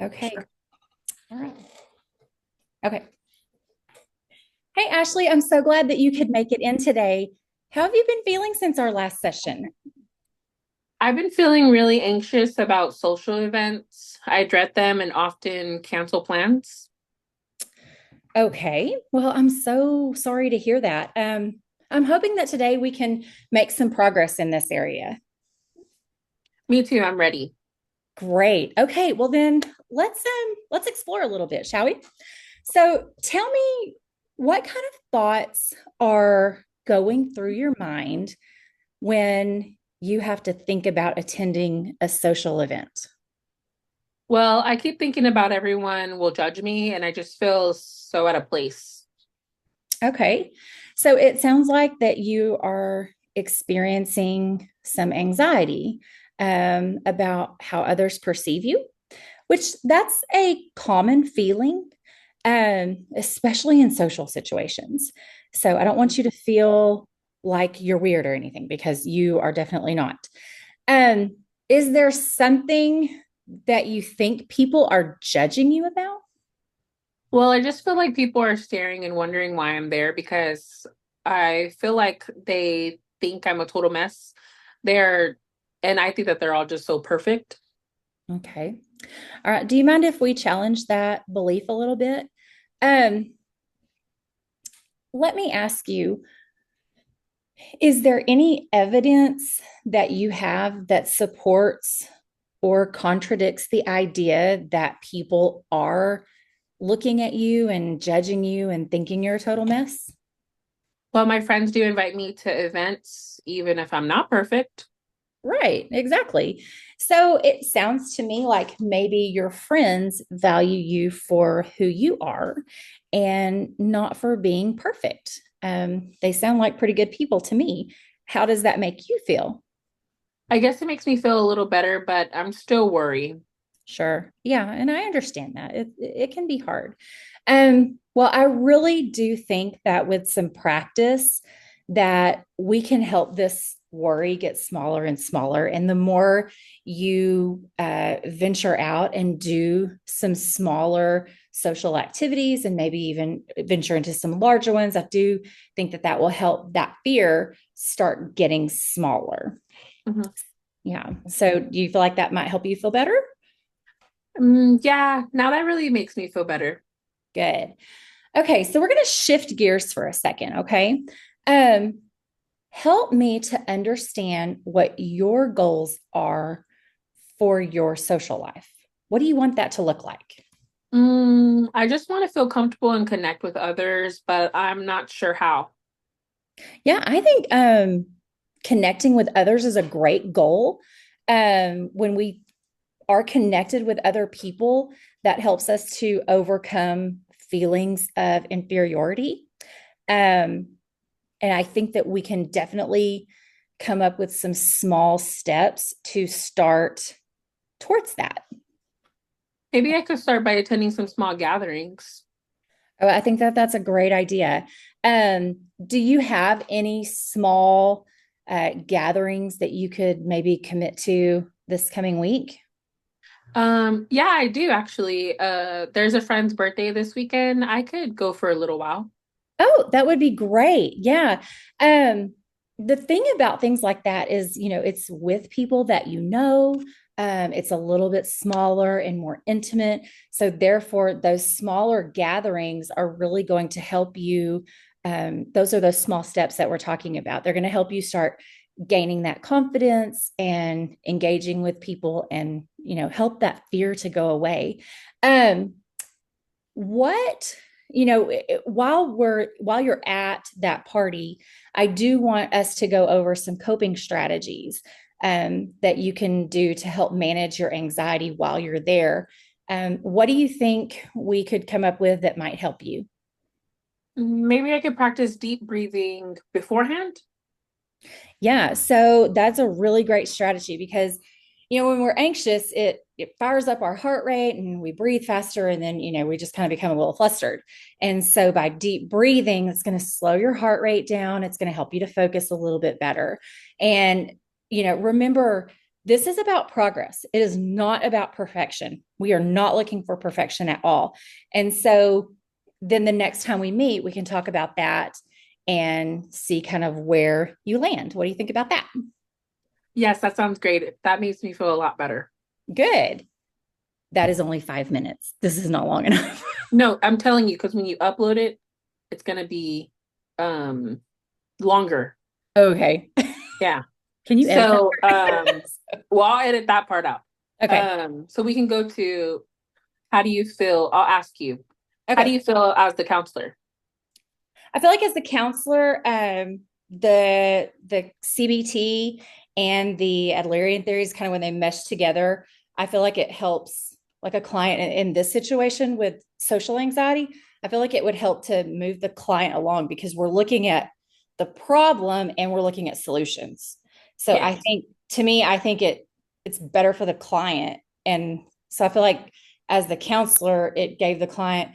Okay. Sure. All right. Okay. Hey, Ashley, I'm so glad that you could make it in today. How have you been feeling since our last session? I've been feeling really anxious about social events. I dread them and often cancel plans. Okay. Well, I'm so sorry to hear that. I'm hoping that today we can make some progress in this area. Me too, I'm ready. Great. Okay. Well, then let's explore a little bit, shall we? So, tell me what kind of thoughts are going through your mind when you have to think about attending a social event? Well, I keep thinking about everyone will judge me, and I just feel so out of place. Okay. So it sounds like that you are experiencing some anxiety about how others perceive you, which that's a common feeling, especially in social situations. So I don't want you to feel like you're weird or anything because you are definitely not. Um, is there something that you think people are judging you about? Well, I just feel like people are staring and wondering why I'm there because I feel like they think I'm a total mess. They're, and I think that they're all just so perfect. Okay. All right. Do you mind if we challenge that belief a little bit? Um, Let me ask you, is there any evidence that you have that supports or contradicts the idea that people are looking at you and judging you and thinking you're a total mess? Well, my friends do invite me to events, even if I'm not perfect. Right, exactly. So it sounds to me like maybe your friends value you for who you are and not for being perfect. They sound like pretty good people to me. How does that make you feel? I guess it makes me feel a little better, but I'm still worried. Sure. Yeah, and I understand that. It can be hard. Well, I really do think that with some practice that we can help this worry get smaller and smaller. And the more you venture out and do some smaller social activities and maybe even venture into some larger ones, I do think that that will help that fear start getting smaller. Mhm. Yeah. So do you feel like that might help you feel better? Yeah, now that really makes me feel better. Good. Okay, so we're going to shift gears for a second, okay? Um, Help me to understand what your goals are for your social life. What do you want that to look like? I just want to feel comfortable and connect with others, but I'm not sure how. Yeah, I think connecting with others is a great goal. When we are connected with other people, that helps us to overcome feelings of inferiority. Um, And I think that we can definitely come up with some small steps to start towards that. Maybe I could start by attending some small gatherings. Oh, I think that that's a great idea. Do you have any small gatherings that you could maybe commit to this coming week? Yeah, I do actually. There's a friend's birthday this weekend. I could go for a little while. Oh, that would be great. Yeah. Um, the thing about things like that is, it's with people that you know. It's a little bit smaller and more intimate. So, therefore, those smaller gatherings are really going to help you. Those are those small steps that we're talking about. They're going to help you start gaining that confidence and engaging with people and, help that fear to go away. Um, what while you're at that party, I do want us to go over some coping strategies that you can do to help manage your anxiety while you're there. What do you think we could come up with that might help you? Maybe I could practice deep breathing beforehand. Yeah, so that's a really great strategy because when we're anxious, it fires up our heart rate and we breathe faster and then we just kind of become a little flustered. And so by deep breathing, it's going to slow your heart rate down. It's going to help you to focus a little bit better. And remember This is about progress. It is not about perfection. We are not looking for perfection at all. And so then the next time we meet, we can talk about that and see kind of where you land. What do you think about that? Yes, that sounds great. That makes me feel a lot better. Good. That is only 5 minutes. This is not long enough. No, I'm telling you, because when you upload it, it's gonna be um longer. Okay. Yeah. Can you edit that? So well, I'll edit that part out. Okay. So we can go to how do you feel? I'll ask you, how do Okay. you feel as the counselor? I feel like as the counselor, the CBT and the Adlerian theories, kind of when they mesh together, I feel like it helps like a client in this situation with social anxiety. I feel like it would help to move the client along because we're looking at the problem and we're looking at solutions. So I Yes. think to me, I think it's better for the client. And so I feel like as the counselor, it gave the client,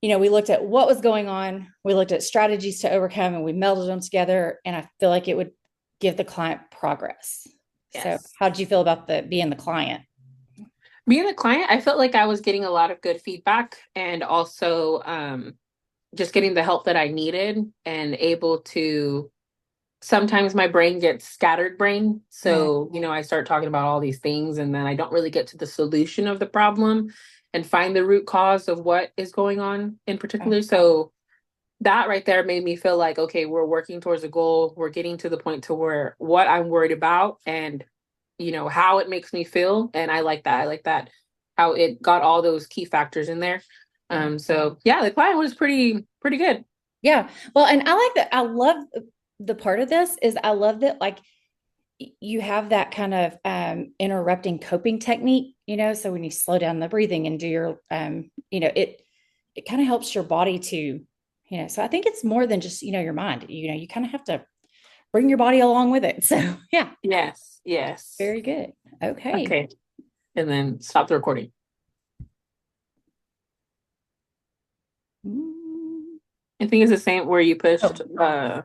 we looked at what was going on, we looked at strategies to overcome, and we melded them together. And I feel like it would give the client progress. So, Yes. how did you feel about the being the client? Being a client, I felt like I was getting a lot of good feedback and also just getting the help that I needed and able to sometimes my brain gets scattered brain. Mm, So, I start talking about all these things and then I don't really get to the solution of the problem and find the root cause of what is going on in okay. particular. So that right there made me feel like, okay, we're working towards a goal. We're getting to the point to where what I'm worried about and, how it makes me feel. And I like that. I like that how it got all those key factors in there. So yeah, the client was pretty good. Yeah. Well, and I like that. I love the part of this is I love that like you have that kind of interrupting coping technique, so when you slow down the breathing and do your it kind of helps your body to, so I think it's more than just, your mind, you kind of have to bring your body along with it. So yeah, Yes, yes. very good. Okay. Okay. And then stop the recording. Mm. I think it's the same where you pushed Oh,